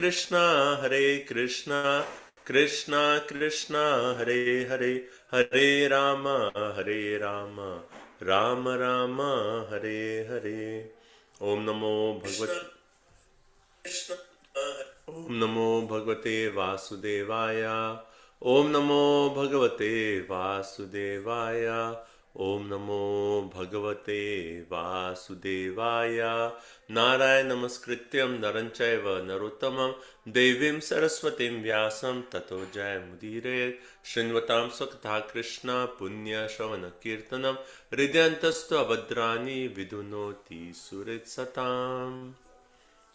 Krishna, Hare Krishna, Krishna Krishna, Hare Hare, Hare Rama, Hare Rama, Rama Rama, Hare Hare. Om Namo Bhagavate Om Namo Bhagavate Vasudevaya. Om Namo Bhagavate Vasudevaya. Om Namo Bhagavate Vasudevaya. Narayana Namaskrityam Naranchaiva Narottamam Devim Saraswatim Vyasam Tato Jayamudire Srinvatam Swakatha Krishna Punya Shravana Kirtanam Hridyantastu Abhadrani Vidunoti Surit Satam.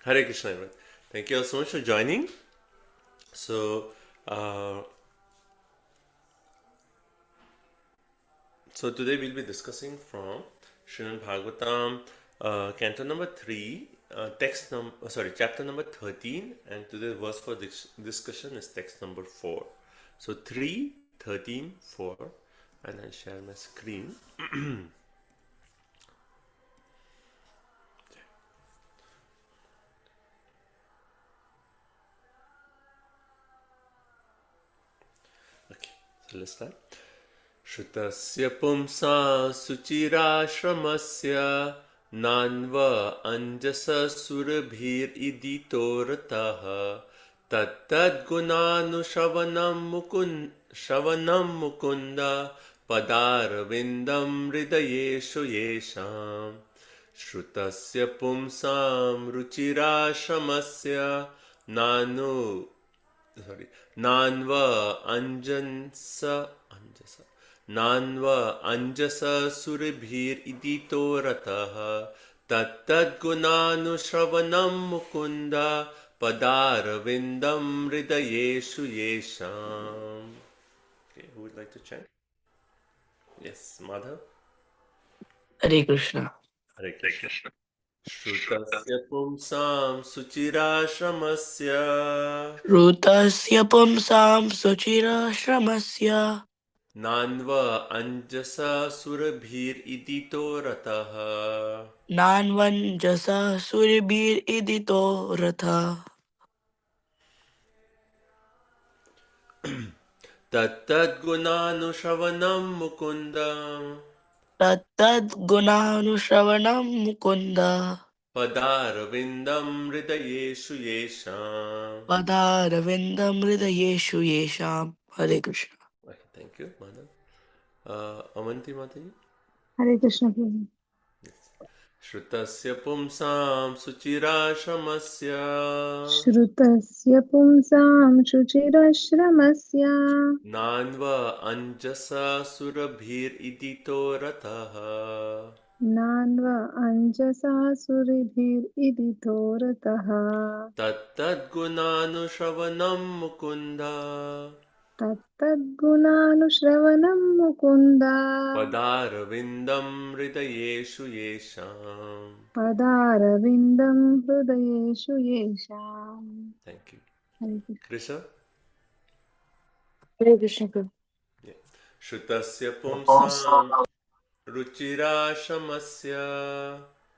Hare Krishna, everyone. Thank you all so much for joining. So, today we'll be discussing from Srimad Bhagavatam, canto number 3, chapter number 13, and today's verse for this discussion is text number 4. So 3, 13, 4, and I'll share my screen. Okay, so let's start. Shrutasya pumsa suchirashramasya nanva anjasa surabhir iditoratah tattad gunanushravanam mukunda padarvindam hridayeshu yesham. Shrutasya pumsam ruchirashramasya nanva anjasa surabhir idito ratah tattad gunanushravanam mukunda padarvindam hridayeshu yesham. Okay, who would like to chant? Yes, Madhav. Hare Krishna. Hare Krishna. Shrutasya pumsam suchirashramasya Nanva anjasa surabhir idito ratah Nanvanjasa suribir idito ratha Tattad gunanushravanam mukundam Tattad gunanushravanam mukunda Padarvindam hridayeshu yesham. Padaravindam hridayeshu yesham. Hare Krishna. Okay, thank you, Madhav. Avanti Mataji. Hare Krishna Prabhu. Shrutasya pumsam suchirashramasya Shrutasya pumsam shuchirashramasya Nanva anjasa surabhir idito ratah Nanva anjasa suribhir idito rataha Tattad gunanushravanam mukunda Tattadgunanushravanam mukunda Padarvindam hridayeshu yesham. Padaravindam hrudayeshu yesham. Thank you. Hare Krishna. Krishna? Hare Krishna Prabhu. Shrutasya pumsam ruchirashramasya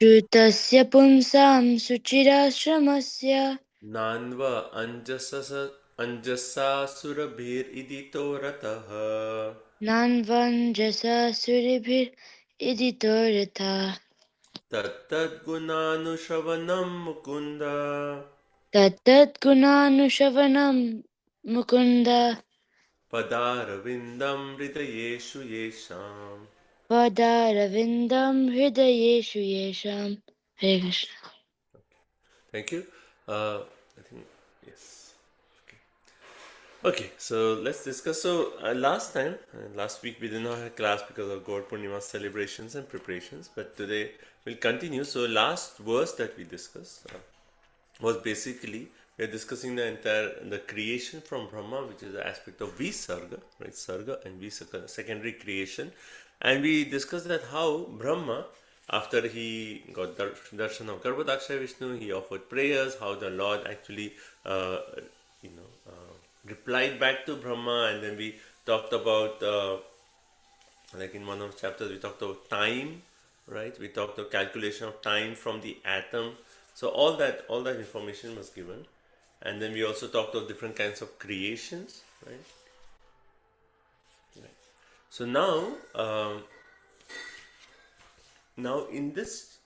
Shrutasya pumsam suchirashramasya Nanva anjasa surabhir idito ratah Nanvanjasa suribir idito ratha Tattad gunanushravanam mukunda Tattad gunanushravanam mukunda Padarvindam hridayeshu yesham. Padaravindam hridayeshu yesham. Hare Krishna. Thank you. I think, yes. Okay, so let's discuss. So last week we did not have class because of Gaur Purnima celebrations and preparations, but today we'll continue. So last verse that we discussed was basically we're discussing the creation from Brahma, which is the aspect of Visarga, right? Sarga and Visarga, secondary creation, and we discussed that how Brahma, after he got darshan of Garbhodaksha Vishnu, he offered prayers. How the Lord actually, replied back to Brahma, and then we talked about, like in one of the chapters, we talked about time, right? We talked about calculation of time from the atom. So all that information was given, And then we also talked of different kinds of creations, right? So now in this,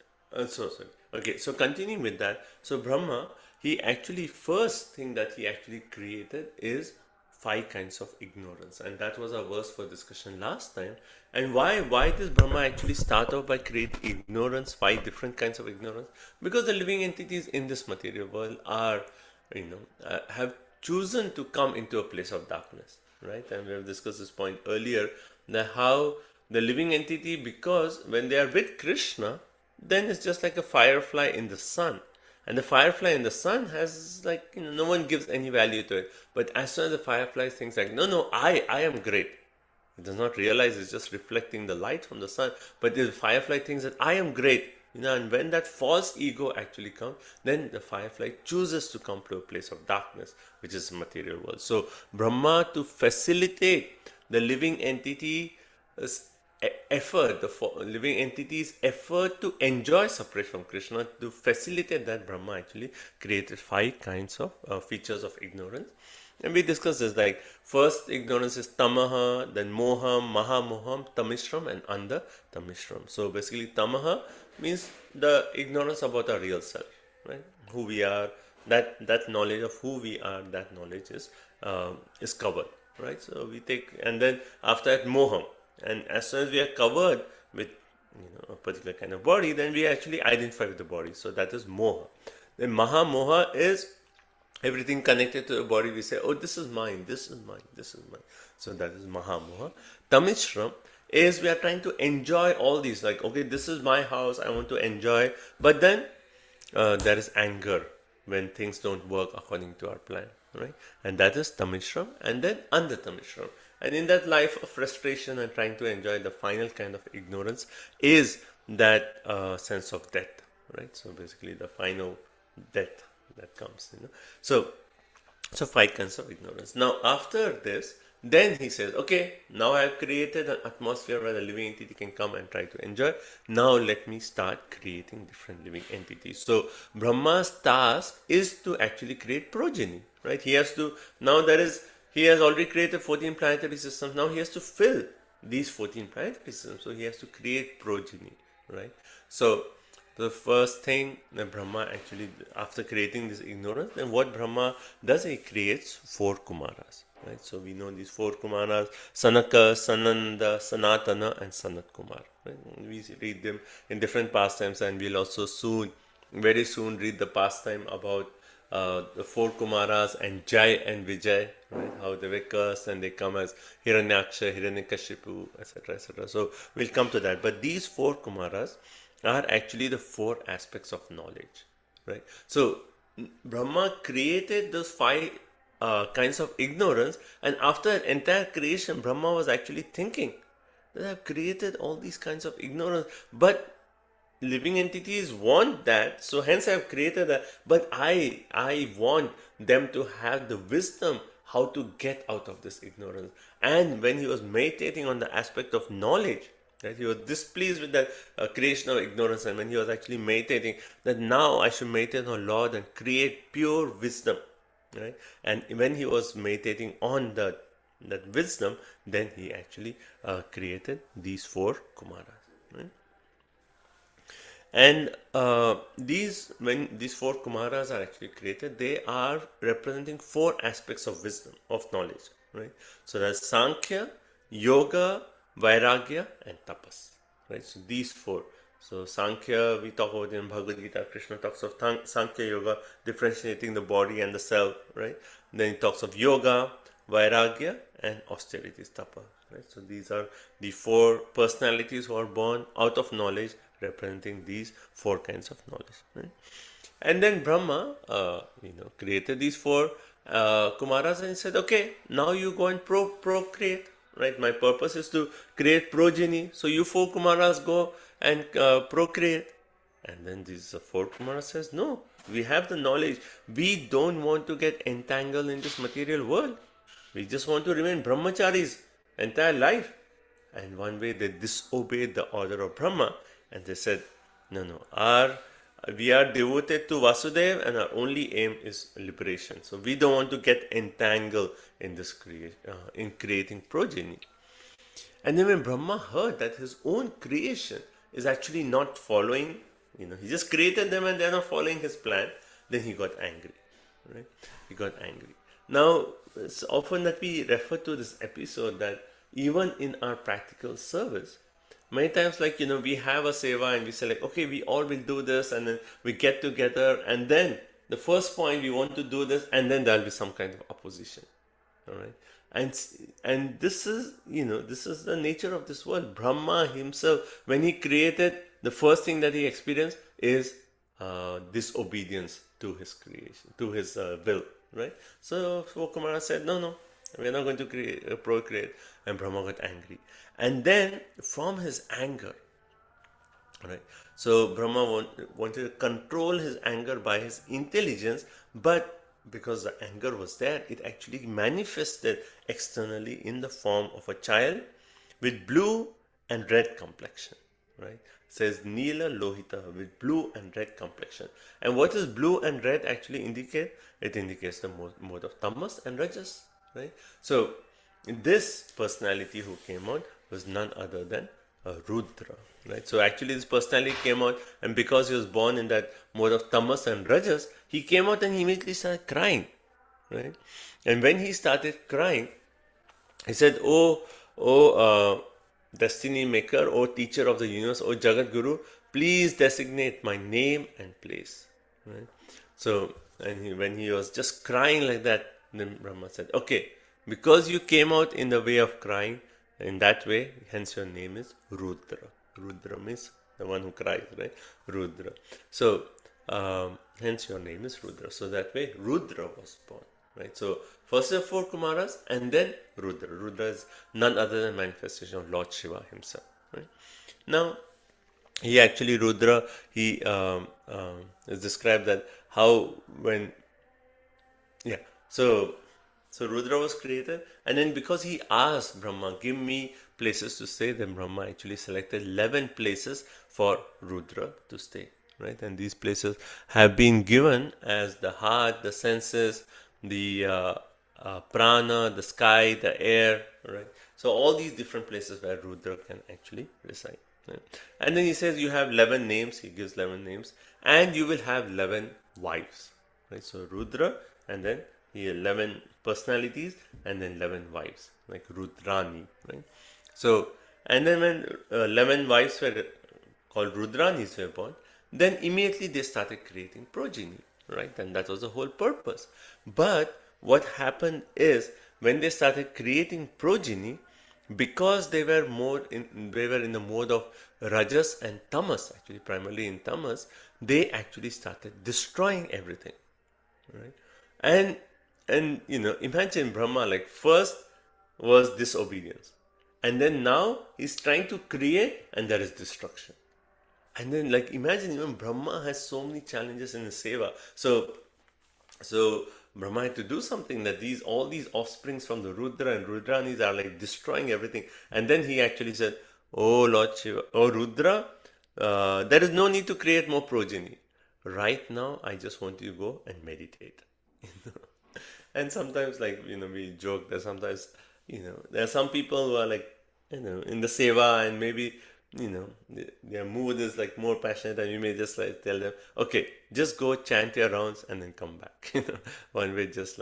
sorry. Okay, so continuing with that, so Brahma, he actually first thing that he actually created is five kinds of ignorance, and that was our verse for discussion last time. And why does Brahma actually start off by creating ignorance, five different kinds of ignorance? Because the living entities in this material world are, have chosen to come into a place of darkness, right? And we have discussed this point earlier, that how the living entity, because when they are with Krishna, then it's just like a firefly in the sun. And the firefly in the sun has, like, no one gives any value to it. But as soon as the firefly thinks like, no, I am great. It does not realize it's just reflecting the light from the sun. But the firefly thinks that I am great. And when that false ego actually comes, then the firefly chooses to come to a place of darkness, which is the material world. So Brahma, to facilitate the living entity effort, the living entity's effort to enjoy separation from Krishna, to facilitate that, Brahma actually created five kinds of features of ignorance. And we discussed this, like first ignorance is tamaha, then moham, mahamoham, tamishram, and under tamishram. So basically, tamaha means the ignorance about our real self, right? Who we are, that knowledge of who we are, that knowledge is covered, right? So we take, and then after that, moham. And as soon as we are covered with a particular kind of body, then we actually identify with the body. So that is moha. Then maha moha is everything connected to the body. We say, oh, this is mine, this is mine, this is mine. So that is maha moha. Tamishram is we are trying to enjoy all these. Like, okay, this is my house, I want to enjoy. But then there is anger when things don't work according to our plan, right? And that is tamishram. And then under tamishram. And in that life of frustration and trying to enjoy, the final kind of ignorance is that sense of death, right? So basically the final death that comes, So five kinds of ignorance. Now after this, then he says, okay, now I have created an atmosphere where the living entity can come and try to enjoy. Now let me start creating different living entities. So Brahma's task is to actually create progeny, right? He has already created 14 planetary systems. Now he has to fill these 14 planetary systems. So he has to create progeny, right? So the first thing that Brahma actually, after creating this ignorance, then what Brahma does, he creates 4 Kumaras, right? So we know these 4 Kumaras: Sanaka, Sananda, Sanatana, and Sanat Kumar. Right? We read them in different pastimes, and we'll also very soon read the pastime about the 4 Kumaras and Jai and Vijay, right? How they were cursed and they come as Hiranyaksha, Hiranyakashipu, etc., etc. So we'll come to that. But these 4 Kumaras are actually the 4 aspects of knowledge, right? So Brahma created those 5 kinds of ignorance, and after entire creation, Brahma was actually thinking that I've created all these kinds of ignorance, but living entities want that, so hence I have created that. But I want them to have the wisdom how to get out of this ignorance. And when he was meditating on the aspect of knowledge, right, he was displeased with that creation of ignorance, and when he was actually meditating that now I should meditate on Lord and create pure wisdom, right? And when he was meditating on that wisdom, then he actually created these 4 Kumaras, right? And when these 4 Kumaras are actually created, they are representing 4 aspects of wisdom, of knowledge, right? So that's Sankhya, Yoga, Vairagya, and Tapas, right? So these 4. So Sankhya, we talk about in Bhagavad Gita. Krishna talks of Sankhya Yoga, differentiating the body and the self, right? Then he talks of Yoga, Vairagya, and austerity, Tapa, right? So these are the 4 personalities who are born out of knowledge, representing these 4 kinds of knowledge, right? And then Brahma, created these 4 Kumaras, and he said, okay, now you go and procreate, right? My purpose is to create progeny, so you 4 Kumaras go and procreate. And then these 4 Kumaras says, no, we have the knowledge. We don't want to get entangled in this material world. We just want to remain brahmacharis entire life. And one way they disobeyed the order of Brahma, and they said, no, our we are devoted to Vasudeva, and our only aim is liberation. So we don't want to get entangled in this in creating progeny. And then when Brahma heard that his own creation is actually not following, he just created them and they're not following his plan, then he got angry. Right? He got angry. Now, it's often that we refer to this episode that even in our practical service, many times we have a seva and we say okay, we all will do this, and then we get together, and then the first point we want to do this, and then there'll be some kind of opposition. All right, and this is this is the nature of this world. Brahma himself, when he created, the first thing that he experienced is disobedience to his creation, to his will, right? So Kumara said, no, we're not going to procreate, and Brahma got angry, and then from his anger, right? So Brahma wanted to control his anger by his intelligence, but because the anger was there, it actually manifested externally in the form of a child with blue and red complexion, right? It says Nila Lohita, with blue and red complexion. And what does blue and red actually indicate? It indicates the mode of tamas and rajas, right? So this personality who came out was none other than Rudra, right? So actually this personality came out, and because he was born in that mode of tamas and rajas, he came out and he immediately started crying, right? And when he started crying, he said, destiny maker, oh teacher of the universe, oh Jagat Guru, please designate my name and place, right? So, and when he was just crying like that, then Brahma said, okay, because you came out in the way of crying, in that way, hence your name is Rudra. Rudra means the one who cries, right? Rudra. So, hence your name is Rudra. So that way, Rudra was born, right? So, first the four Kumaras, and then Rudra. Rudra is none other than manifestation of Lord Shiva himself, right? Now, Rudra, he is described that how when, so Rudra was created, and then because he asked Brahma, give me places to stay, then Brahma actually selected 11 places for Rudra to stay, right? And these places have been given as the heart, the senses, the prana, the sky, the air, right? So all these different places where Rudra can actually reside. Right? And then he says you have 11 names, he gives 11 names, and you will have 11 wives, right? So Rudra, and then 11 personalities, and then 11 wives, like Rudrani, right? So, and then when 11 wives were called Rudranis were born, then immediately they started creating progeny, right? And that was the whole purpose. But what happened is, when they started creating progeny, because they were in the mode of rajas and tamas, actually primarily in tamas, they actually started destroying everything, right? And imagine Brahma, like first was disobedience, and then now he's trying to create, and there is destruction. And then imagine, even Brahma has so many challenges in his seva. So Brahma had to do something, that all these offsprings from the Rudra and Rudranis are destroying everything. And then he actually said, oh Lord Shiva, oh Rudra, there is no need to create more progeny. Right now, I just want you to go and meditate. And sometimes, we joke that sometimes, there are some people who are in the seva, and maybe, their mood is more passionate, and you may just tell them, okay, just go chant your rounds and then come back. One way, just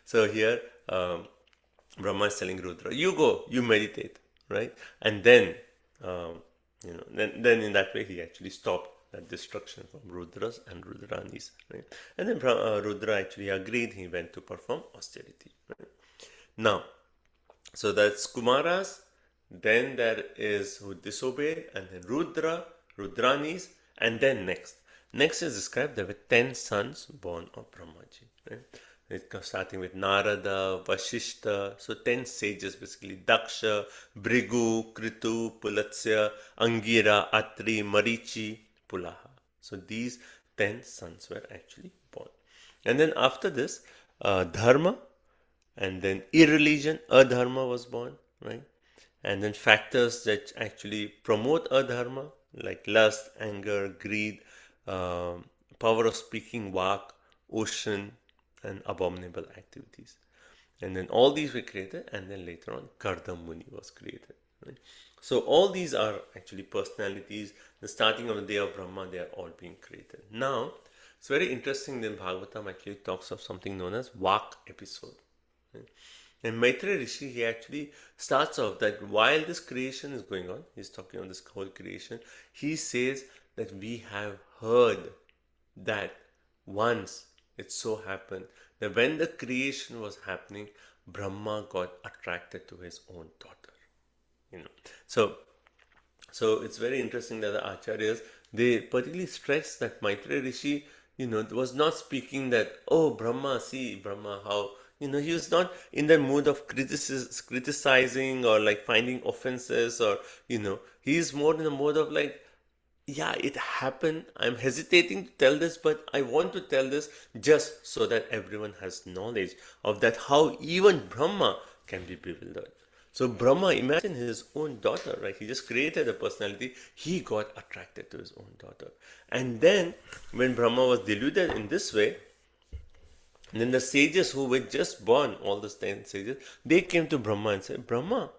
So here, Brahma is telling Rudra, you go, you meditate, right? And then, then in that way, he actually stopped that destruction from Rudras and Rudranis, right? And then Rudra actually agreed. He went to perform austerity, right? Now, so that's Kumaras, then there is who disobeyed, and then Rudra, Rudranis, and then next is described, there were 10 sons born of Brahmaji, right? Starting with Narada, Vashishta, so 10 sages basically, Daksha, Brigu, Kritu, Pulatsya, Angira, Atri, Marichi, Pulaha. So these 10 sons were actually born. And then after this, Dharma, and then irreligion, Adharma was born, right? And then factors that actually promote Adharma, like lust, anger, greed, power of speaking, Vak, ocean, and abominable activities. And then all these were created, and then later on, Kardam Muni was created. Right? So all these are actually personalities. The starting of the day of Brahma, they are all being created. Now, it's very interesting that Bhagavatam actually talks of something known as Vak episode. Right? And Maitreya Rishi, he actually starts off that while this creation is going on, he's talking on this whole creation, he says that we have heard that once it so happened that when the creation was happening, Brahma got attracted to his own daughter. You know, so it's very interesting that the acharyas, they particularly stress that Maitreya Rishi, was not speaking that, oh Brahma, see Brahma, how, he was not in the mood of criticizing or like finding offenses, or he's more in the mode of like, yeah, it happened. I'm hesitating to tell this, but I want to tell this just so that everyone has knowledge of that, how even Brahma can be bewildered. So Brahma, imagine his own daughter, right? He just created a personality. He got attracted to his own daughter. And then when Brahma was deluded in this way, then the sages who were just born, all the 10 sages, they came to Brahma and said, Brahma,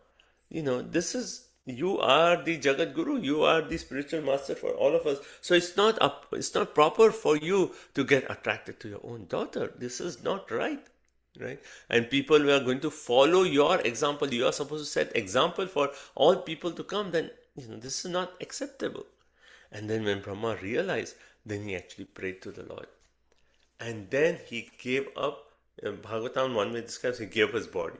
this is, you are the Jagat Guru, you are the spiritual master for all of us. So it's not proper for you to get attracted to your own daughter. This is not right. Right? And people who are going to follow your example, you are supposed to set example for all people to come, then this is not acceptable. And then when Brahma realized, then he actually prayed to the Lord. And then he gave up, Bhagavatam one way describes, he gave up his body.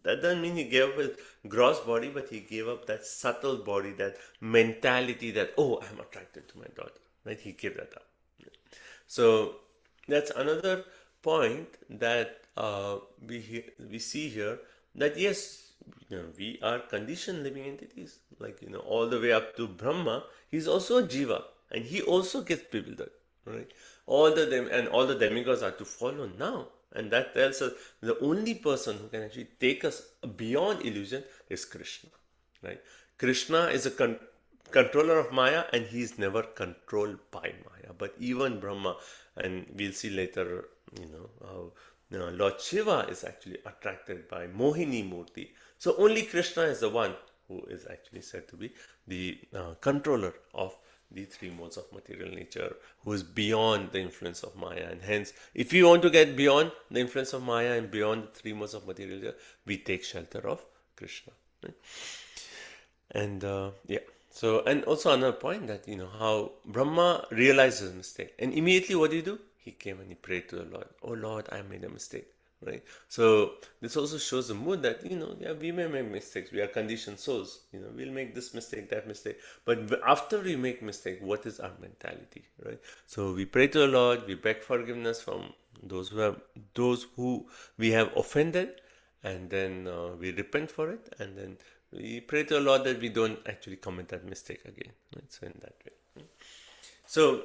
That doesn't mean he gave up his gross body, but he gave up that subtle body, that mentality that, oh, I'm attracted to my daughter. Right? He gave that up. So that's another point that we see here, that yes, we are conditioned living entities. Like, all the way up to Brahma, he's also a jiva, and he also gets bewildered. Right? All the demigods are to follow now. And that tells us the only person who can actually take us beyond illusion is Krishna. Right? Krishna is a controller of Maya, and he is never controlled by Maya. But even Brahma, and we'll see later, how Lord Shiva is actually attracted by Mohini Murti. So only Krishna is the one who is actually said to be the controller of the three modes of material nature, who is beyond the influence of Maya. And hence, if we want to get beyond the influence of Maya and beyond the three modes of material nature, we take shelter of Krishna. Right? And so, and also another point that, how Brahma realizes his mistake. And immediately what do? He came and he prayed to the Lord. Oh Lord, I made a mistake. Right? So this also shows the mood that, yeah, we may make mistakes. We are conditioned souls. We'll make this mistake, that mistake. But after we make mistake, what is our mentality? Right? So we pray to the Lord, we beg forgiveness from those who we have offended, and then we repent for it, and then we pray to the Lord that we don't actually commit that mistake again. Right? So in that way. So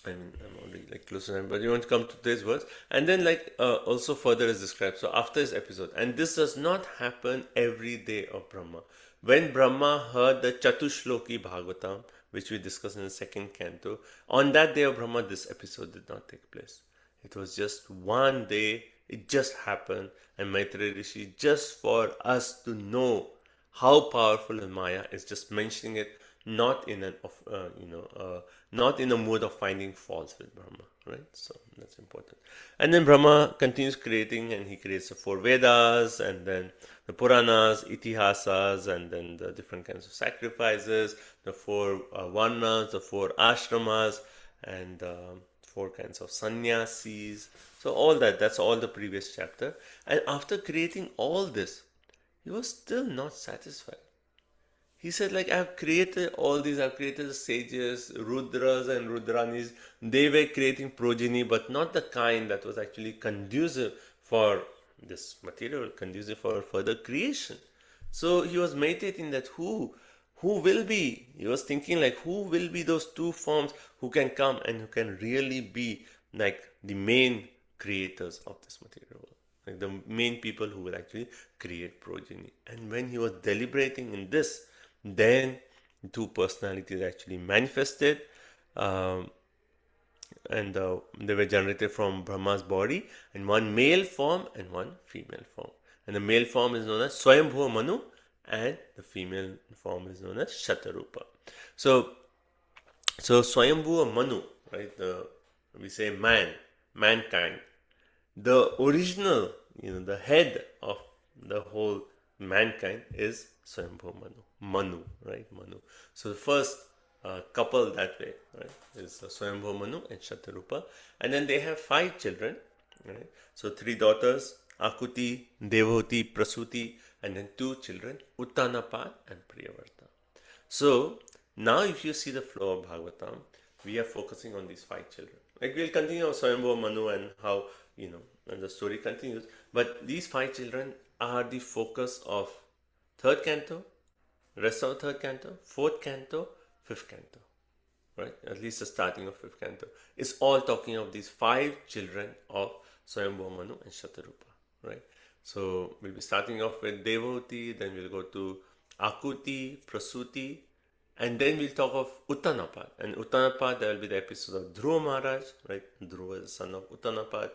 I'm already like close to them, but you want to come to today's verse, and then also further is described. So after this episode, and this does not happen every day of Brahma. When Brahma heard the Chatushloki Bhagavatam, which we discussed in the second canto, on that day of Brahma, this episode did not take place. It was just one day. It just happened, and Maitreya Rishi, just for us to know how powerful is Maya, is just mentioning it, not in not in a mood of finding faults with Brahma, right? So that's important. And then Brahma continues creating, and he creates the 4 Vedas, and then the Puranas, Itihasas, and then the different kinds of sacrifices, the 4 Varnas, the 4 Ashramas, and 4 kinds of sannyasis. So all that's all the previous chapter. And after creating all this, he was still not satisfied. He said, I've created all these, I've created the sages, Rudras and Rudranis. They were creating progeny, but not the kind that was actually conducive for this material, conducive for further creation. So he was meditating that who will be, he was thinking who will be those 2 forms who can come and who can really be like the main creators of this material world. Like the main people who will actually create progeny. And when he was deliberating in this, then 2 personalities actually manifested. and they were generated from Brahma's body, and one male form and one female form. And the male form is known as Swayambhuva Manu, and the female form is known as Shatarupa. So Swayambhuva Manu, right? We say mankind. The original, the head of the whole mankind is Swayambhuva Manu, right? Manu. So the first couple that way, right, is Swayambhuva Manu and Shatarupa, and then they have 5 children, right? So 3 daughters, Akuti, Devahuti, Prasuti, and then 2 children, Uttanapad and Priyavarta. So now if you see the flow of Bhagavatam, we are focusing on these 5 children. Like we'll continue on Swayambhuva Manu and how, and the story continues. But these 5 children are the focus of 3rd canto, rest of 3rd canto, 4th canto, 5th canto. Right? At least the starting of 5th canto. It's all talking of these 5 children of Swayambhuva Manu and Shatarupa. Right? So we'll be starting off with Devahuti, then we'll go to Akuti, Prasuti, and then we'll talk of Uttanapad. And Uttanapad, there will be the episode of Dhruva Maharaj, right? Dhruva is the son of Uttanapad.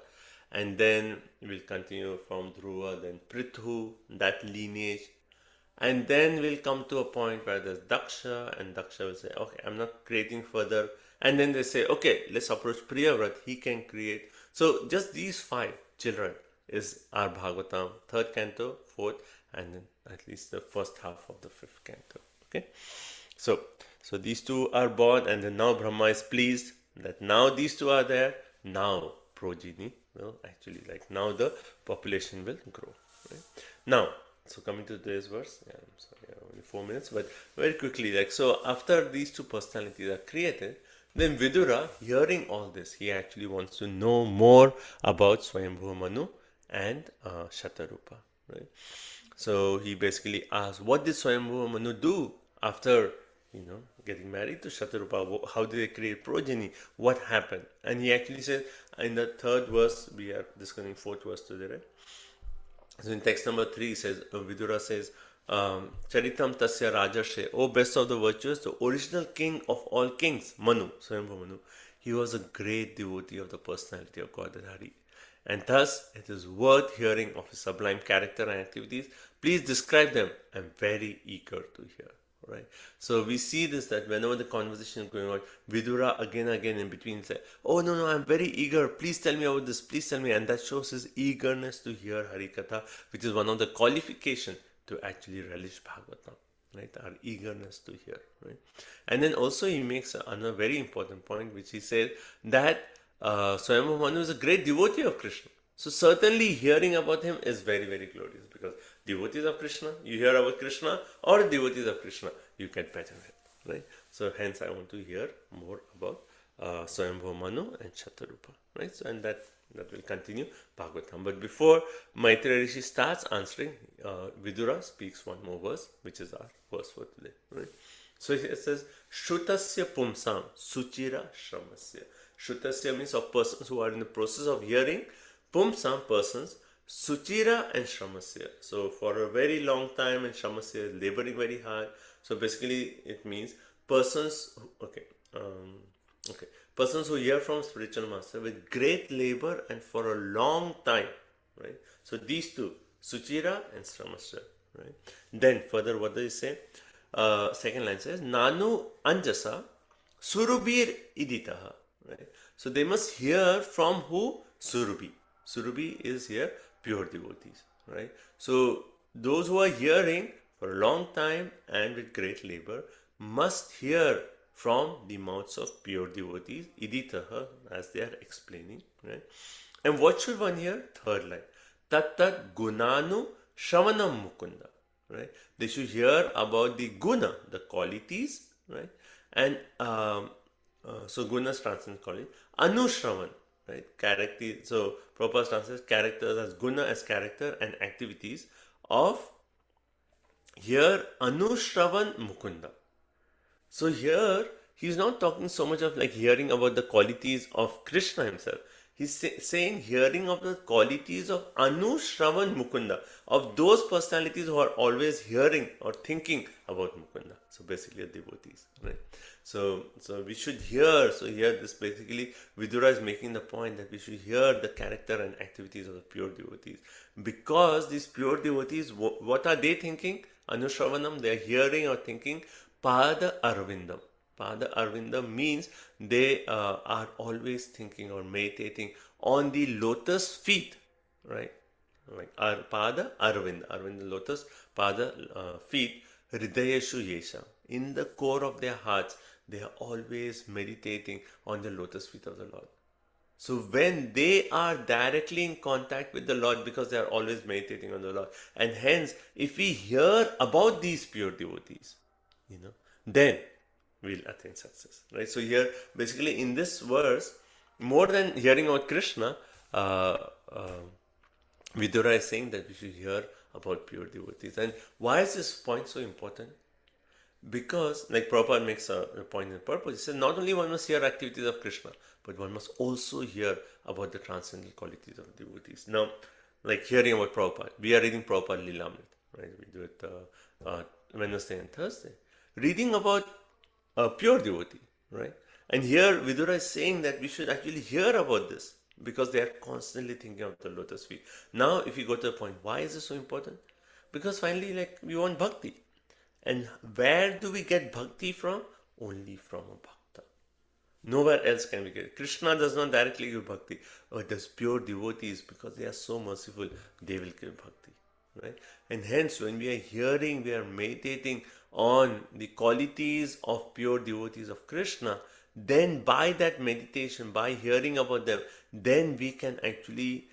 And then we'll continue from Dhruva, then Prithu, that lineage. And then we'll come to a point where there's Daksha, and Daksha will say, okay, I'm not creating further. And then they say, okay, let's approach Priyavrat, he can create. So just these 5 children is our Bhagavatam, 3rd canto, 4th, and then at least the first half of the 5th canto. Okay. So these 2 are born, and then now Brahma is pleased that now these 2 are there. Now progeny will actually, now the population will grow. Right? Now, so coming to today's verse, I'm sorry, only 4 minutes, but very quickly, so after these 2 personalities are created, then Vidura, hearing all this, he actually wants to know more about Swayambhuva Manu and Shatarupa. Right? So he basically asks, what did Swayambhuva Manu do after getting married to Shatarupa? How did they create progeny? What happened? And he actually says in the 3rd verse, we are discussing 4th verse today, right? So in text number 3, says Vidura says, Charitam Tasya Rajarshe, O best of the virtuous, the original king of all kings, Manu, Swayambhuva Manu, he was a great devotee of the personality of Godhead Hari. And thus, it is worth hearing of his sublime character and activities. Please describe them. I am very eager to hear. Right? So we see this, that whenever the conversation is going on, Vidura again in between say, oh no, I'm very eager, please tell me about this, please tell me. And that shows his eagerness to hear Harikatha, which is one of the qualifications to actually relish Bhagavatam. Right? Our eagerness to hear. Right? And then also he makes another very important point, which he says that Swayambhuva Manu is a great devotee of Krishna. So certainly hearing about him is very, very glorious, because devotees of Krishna, you hear about Krishna, or devotees of Krishna, you get better with. Right? So hence I want to hear more about Swayambhuva Manu and Shatarupa. Right? So, and that will continue Bhagavatam. But before Maitreya Rishi starts answering, Vidura speaks one more verse, which is our verse for today. Right? So it says, Shrutasya pumsam suchira shramasya. Shrutasya means of persons who are in the process of hearing. Pumsam, persons, Suchira and Shramasya. So for a very long time, and Shramasya is laboring very hard. So basically it means persons, persons who hear from spiritual master with great labor and for a long time. Right? So these 2, Suchira and Shramasya. Right? Then further what does it say? Second line says, Nanu Anjasa Surubir Iditaha. Right? So they must hear from who? Surubhi. Surubhi is here pure devotees, right? So those who are hearing for a long time and with great labor must hear from the mouths of pure devotees, iditaha, as they are explaining, right? And what should one hear? 3rd line, Tat gunanu shravanam mukunda, right? They should hear about the guna, the qualities, right? And so gunas translates quality, anushravan, right? Character. So Prabhupada translates characters as guna as character and activities of here Anushravan Mukunda. So here he's not talking so much of hearing about the qualities of Krishna himself. He's saying hearing of the qualities of Anushravan Mukunda, of those personalities who are always hearing or thinking about Mukunda. So basically devotees, right? So we should hear. So here, this basically Vidura is making the point that we should hear the character and activities of the pure devotees, because these pure devotees, what are they thinking? Anushravanam, they are hearing or thinking Pada Arvindam. Pada Arvindam means they are always thinking or meditating on the lotus feet, right? Like Pada Arvind, Arvind lotus, Pada feet, Hridayeshu Yesha. In the core of their hearts, they are always meditating on the lotus feet of the Lord. So when they are directly in contact with the Lord, because they are always meditating on the Lord, and hence, if we hear about these pure devotees, then we'll attain success, right? So here, basically, in this verse, more than hearing about Krishna, Vidura is saying that we should hear about pure devotees. And why is this point so important? Because, like Prabhupada makes a point in purpose, he says not only one must hear activities of Krishna, but one must also hear about the transcendental qualities of devotees. Now, like hearing about Prabhupada, we are reading Prabhupada Lilamrit, right? We do it Wednesday and Thursday. Reading about a pure devotee, right? And here Vidura is saying that we should actually hear about this, because they are constantly thinking of the lotus feet. Now, if you go to the point, why is this so important? Because finally, like, we want bhakti. And where do we get bhakti from? Only from a bhakta. Nowhere else can we get it. Krishna does not directly give bhakti, but those pure devotees, because they are so merciful, they will give bhakti, right? And hence, when we are hearing, we are meditating on the qualities of pure devotees of Krishna, then by that meditation, by hearing about them, then we can actually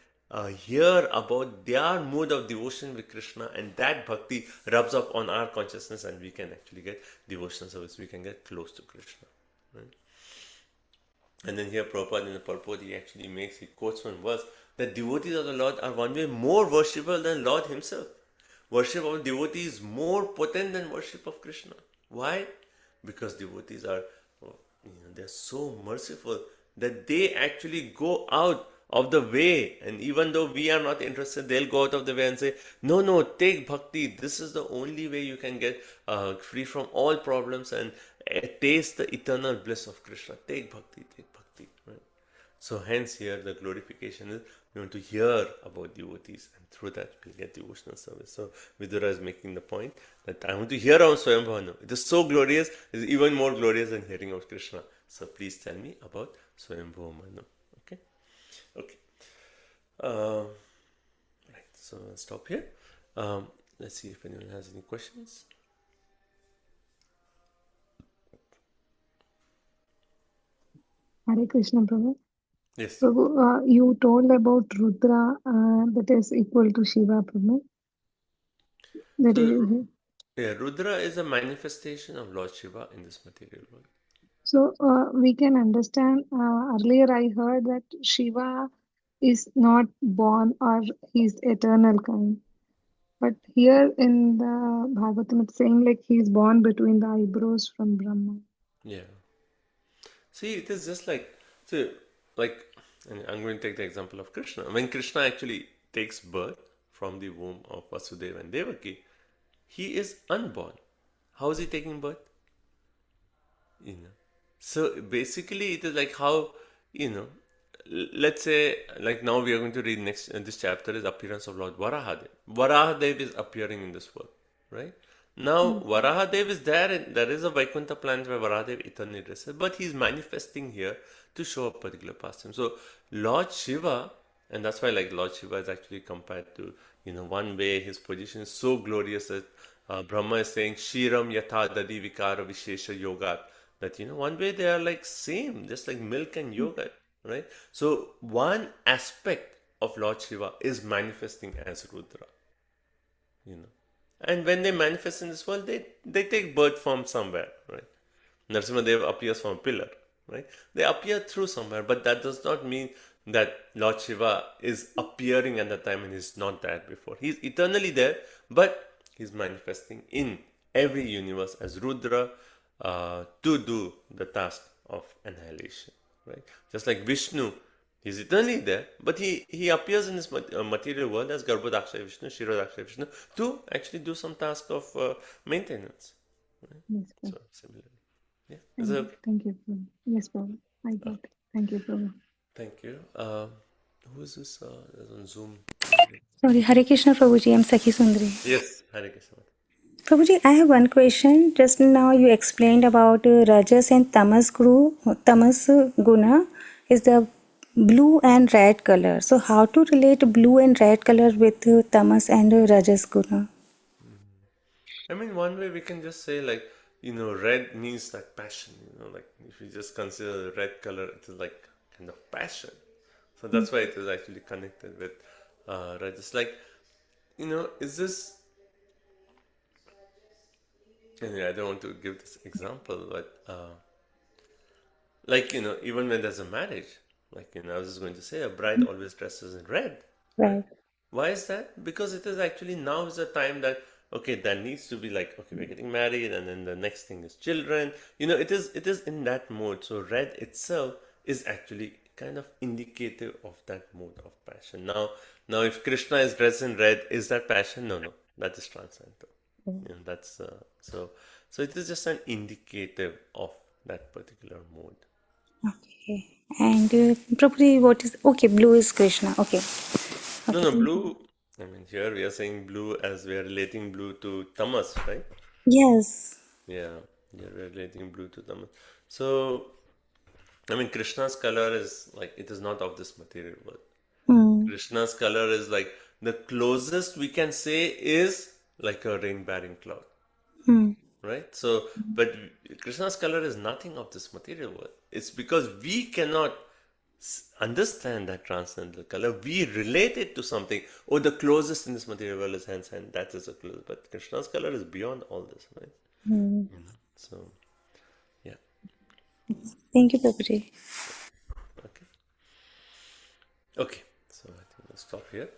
hear about their mood of devotion with Krishna, and that bhakti rubs up on our consciousness, and we can actually get devotional service. We can get close to Krishna, right? And then here Prabhupada in the purport, he quotes one verse that devotees of the Lord are one way more worshipable than Lord himself. Worship of devotees is more potent than worship of Krishna. Why? Because devotees are, they're so merciful that they actually go out of the way, and even though we are not interested, they'll go out of the way and say, no, take bhakti. This is the only way you can get free from all problems and taste the eternal bliss of Krishna. Take bhakti, right? So hence here the glorification is we want to hear about devotees, and through that we'll get devotional service. So Vidura is making the point that I want to hear about Swayambhavanam. It is so glorious, it is even more glorious than hearing of Krishna. So please tell me about Swayambhavanam. Okay. Right, so I'll stop here. Let's see if anyone has any questions. Hare Krishna, Prabhu. Yes. Prabhu, you told about Rudra that is equal to Shiva, Prabhu. That is, Yeah, Rudra is a manifestation of Lord Shiva in this material world. so we can understand, earlier I heard that Shiva is not born or he's eternal kind. But here in the Bhagavatam, it's saying like he's born between the eyebrows from Brahma. Yeah. See, it is just like, so, like, and I'm going to take the example of Krishna. When Krishna actually takes birth from the womb of Vasudeva and Devaki, he is unborn. How is he taking birth? So basically, it is like how, let's say, like now we are going to read next, this chapter is appearance of Lord Varahadev. Varahadev is appearing in this world, right? Now, Varahadev is there, and there is a Vaikuntha planet where Varahadev eternally resides, but he's manifesting here to show a particular pastime. So, Lord Shiva, and that's why like Lord Shiva is actually compared to, one way his position is so glorious that Brahma is saying, Shiram Yatha Dadi Vikara Vishesha Yoga. That, one way they are like same, just like milk and yogurt, right? So, one aspect of Lord Shiva is manifesting as Rudra, And when they manifest in this world, they take birth from somewhere, right? Narasimhadev appears from a pillar, right? They appear through somewhere, but that does not mean that Lord Shiva is appearing at that time and he's not there before. He's eternally there, but he's manifesting in every universe as Rudra to do the task of annihilation, right? Just like Vishnu, he's eternally there, but he appears in this material world as Garbhodakshay Vishnu, Shirodakshay Vishnu to actually do some task of maintenance. Right? Yes, So similarly, Yeah, is it okay? Thank you, Prabhu. Yes, Prabhu. I got it. Thank you, Prabhu. Thank you. Who is this on Zoom? Sorry, Hare Krishna Prabhuji, I'm Sakhi Sundari. Yes, Hare Krishna. Prabhuji, I have one question. Just now you explained about Rajas and Tamas Guna is the blue and red color. So how to relate blue and red color with Tamas and Rajas Guna? I mean, one way we can just say, like, red means like passion, like if you just consider the red color, it is like kind of passion. So that's why it is actually connected with red. It's like, is this, I don't want to give this example, but like, even when there's a marriage, like, I was just going to say a bride always dresses in red, right? Right. Why is that? Because it is actually now is a time that, okay, there needs to be like, okay, we're getting married, and then the next thing is children. It is in that mode. So red itself is actually kind of indicative of that mode of passion. Now if Krishna is dressed in red, is that passion? No, that is transcendental. That's so it is just an indicative of that particular mode. Okay. And Prabhuji, what is okay? Blue is Krishna. Okay. No, blue. I mean, here we are saying blue as we are relating blue to tamas, right? Yes. Yeah, we are relating blue to tamas. So, I mean, Krishna's color is like, it is not of this material world. Hmm. Krishna's color is like the closest we can say is like a rain-bearing cloud, Hmm. right? So, but Krishna's color is nothing of this material world. It's because we cannot understand that transcendental color. We relate it to something. Oh, the closest in this material world is hence, and that is the closest. But Krishna's color is beyond all this, right? Hmm. So, yeah. Thank you, Prabhuji. Okay. Okay. So I think we'll stop here.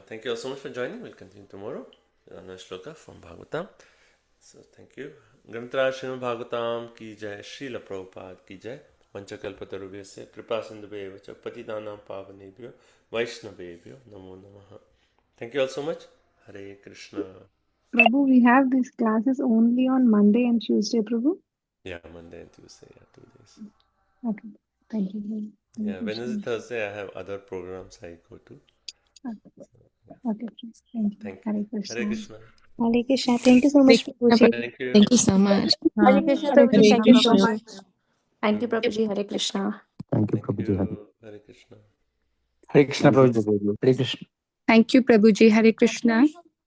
Thank you all so much for joining. We'll continue tomorrow. Another shloka from Bhagavatam. So thank you. Grantaraj Srimad Bhagavatam ki jai, Srila Prabhupada ki jai. Panchakalpatarubhyasya kripa sindhubheva cha patitanam pavanebhyo vaishnavebhyo namo namaha. Thank you all so much. Hare Krishna. Prabhu, we have these classes only on Monday and Tuesday, Prabhu. Yeah, Monday and Tuesday, 2 days. Okay. Thank you, Prabhu. Yeah, Wednesday, Thursday, I have other programs I go to. Okay, Prabhu. Thank you. Thank Hare you. Krishna. Hare Krishna. Hare Krishna. Thank you so much, Prabhuji. Thank you. Thank you so much. Hare Krishna, Hare Prabhuji. Krishna, Thank you so Prabhu. much. Thank you, Prabhuji. Hare Krishna. Thank you, Thank Prabhuji. you. Hare Krishna. Hare Krishna, Prabhuji. Hare Krishna. Thank you, Prabhuji. Hare Krishna.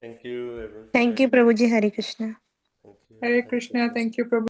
Thank you, everyone. Thank you, Prabhuji. Hare Krishna. Thank you. Hare Krishna. Thank you, Prabhu.